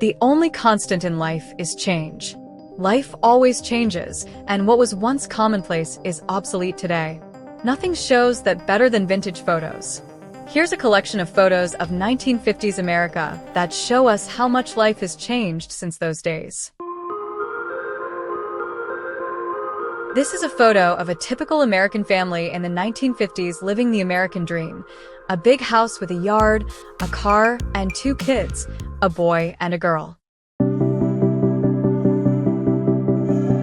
The only constant in life is change. Life always changes, and what was once commonplace is obsolete today. Nothing shows that better than vintage photos. Here's a collection of photos of 1950s America that show us how much life has changed since those days. This is a photo of a typical American family in the 1950s living the American dream. A big house with a yard, a car, and 2 kids, a boy and a girl.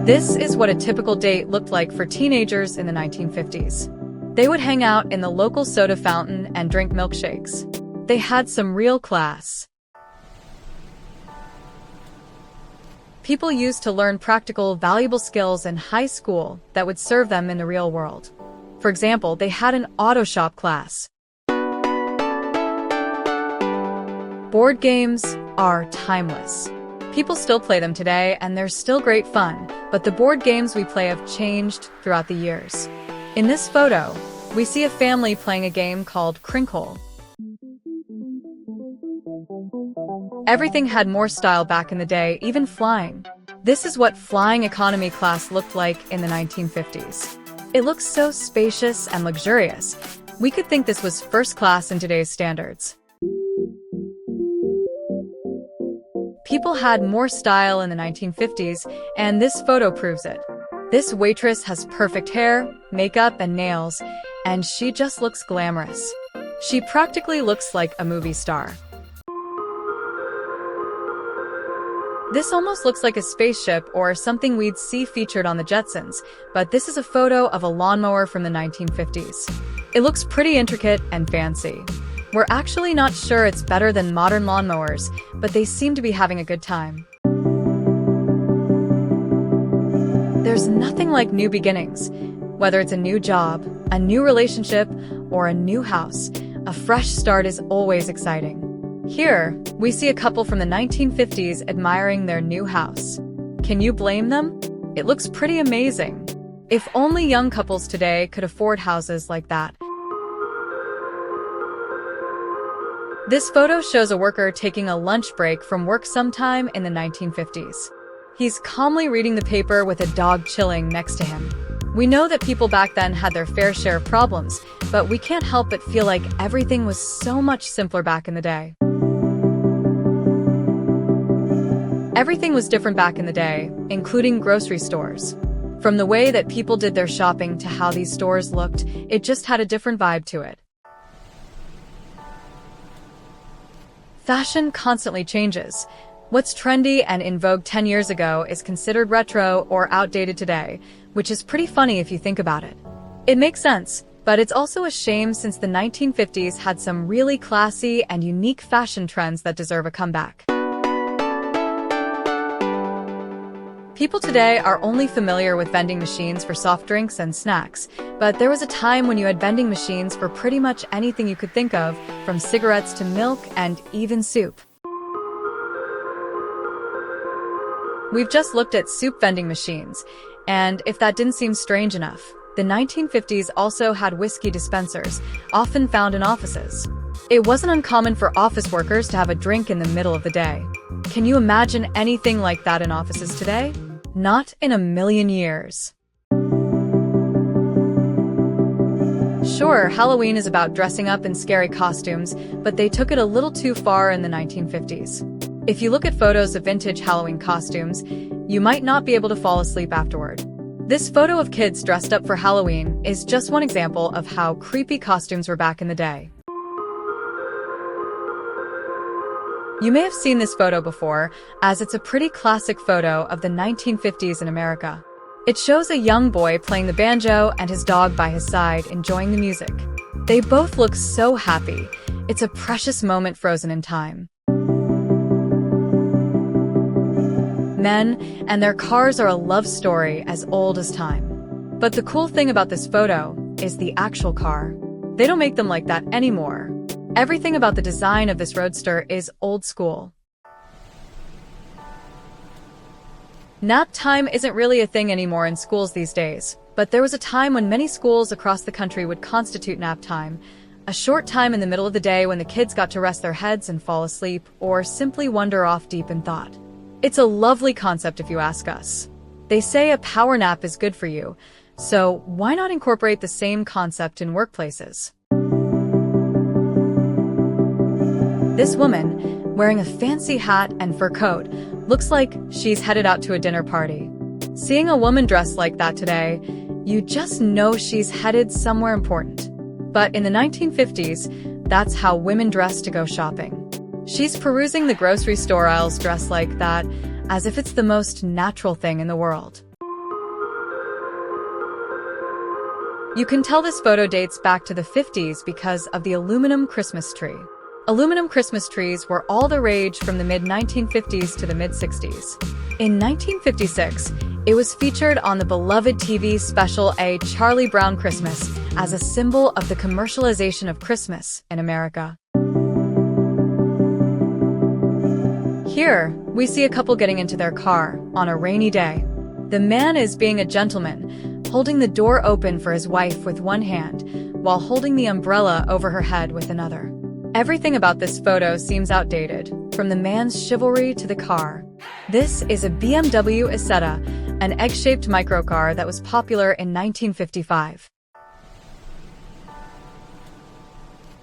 This is what a typical date looked like for teenagers in the 1950s. They would hang out in the local soda fountain and drink milkshakes. They had some real class. People used to learn practical, valuable skills in high school that would serve them in the real world. For example, they had an auto shop class. Board games are timeless. People still play them today, and they're still great fun, but the board games we play have changed throughout the years. In this photo, we see a family playing a game called Crinkle. Everything had more style back in the day, even flying. This is what flying economy class looked like in the 1950s. It looks so spacious and luxurious. We could think this was first class in today's standards. People had more style in the 1950s, and this photo proves it. This waitress has perfect hair, makeup, and nails, and she just looks glamorous. She practically looks like a movie star. This almost looks like a spaceship or something we'd see featured on the Jetsons, but this is a photo of a lawnmower from the 1950s. It looks pretty intricate and fancy. We're actually not sure it's better than modern lawnmowers, but they seem to be having a good time. There's nothing like new beginnings. Whether it's a new job, a new relationship, or a new house, a fresh start is always exciting. Here, we see a couple from the 1950s admiring their new house. Can you blame them? It looks pretty amazing. If only young couples today could afford houses like that. This photo shows a worker taking a lunch break from work sometime in the 1950s. He's calmly reading the paper with a dog chilling next to him. We know that people back then had their fair share of problems, but we can't help but feel like everything was so much simpler back in the day. Everything was different back in the day, including grocery stores. From the way that people did their shopping to how these stores looked, it just had a different vibe to it. Fashion constantly changes. What's trendy and in vogue 10 years ago is considered retro or outdated today, which is pretty funny if you think about it. It makes sense, but it's also a shame since the 1950s had some really classy and unique fashion trends that deserve a comeback. People today are only familiar with vending machines for soft drinks and snacks, but there was a time when you had vending machines for pretty much anything you could think of, from cigarettes to milk and even soup. We've just looked at soup vending machines, and if that didn't seem strange enough, the 1950s also had whiskey dispensers, often found in offices. It wasn't uncommon for office workers to have a drink in the middle of the day. Can you imagine anything like that in offices today? Not in a million years. Sure, Halloween is about dressing up in scary costumes, but they took it a little too far in the 1950s. If you look at photos of vintage Halloween costumes, you might not be able to fall asleep afterward. This photo of kids dressed up for Halloween is just one example of how creepy costumes were back in the day. You may have seen this photo before, as it's a pretty classic photo of the 1950s in America. It shows a young boy playing the banjo and his dog by his side, enjoying the music. They both look so happy. It's a precious moment frozen in time. Men and their cars are a love story as old as time. But the cool thing about this photo is the actual car. They don't make them like that anymore. Everything about the design of this roadster is old school. Nap time isn't really a thing anymore in schools these days, but there was a time when many schools across the country would constitute nap time, a short time in the middle of the day when the kids got to rest their heads and fall asleep, or simply wander off deep in thought. It's a lovely concept if you ask us. They say a power nap is good for you, so why not incorporate the same concept in workplaces? This woman, wearing a fancy hat and fur coat, looks like she's headed out to a dinner party. Seeing a woman dressed like that today, you just know she's headed somewhere important. But in the 1950s, that's how women dressed to go shopping. She's perusing the grocery store aisles dressed like that, as if it's the most natural thing in the world. You can tell this photo dates back to the 50s because of the aluminum Christmas tree. Aluminum Christmas trees were all the rage from the mid-1950s to the mid-60s. In 1956, it was featured on the beloved TV special A Charlie Brown Christmas as a symbol of the commercialization of Christmas in America. Here, we see a couple getting into their car on a rainy day. The man is being a gentleman, holding the door open for his wife with one hand, while holding the umbrella over her head with another. Everything about this photo seems outdated, from the man's chivalry to the car. This is a BMW Isetta, an egg-shaped microcar that was popular in 1955.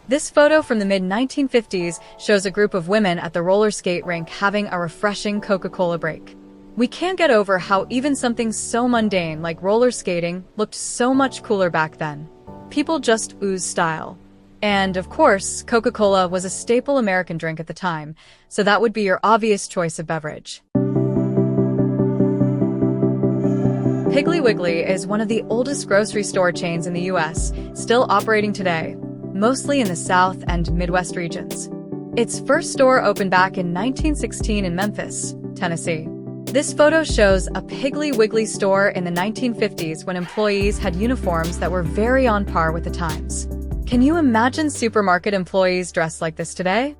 This photo from the mid-1950s shows a group of women at the roller skate rink having a refreshing Coca-Cola break. We can't get over how even something so mundane like roller skating looked so much cooler back then. People just oozed style. And, of course, Coca-Cola was a staple American drink at the time, so that would be your obvious choice of beverage. Piggly Wiggly is one of the oldest grocery store chains in the U.S., still operating today, mostly in the South and Midwest regions. Its first store opened back in 1916 in Memphis, Tennessee. This photo shows a Piggly Wiggly store in the 1950s when employees had uniforms that were very on par with the times. Can you imagine supermarket employees dressed like this today?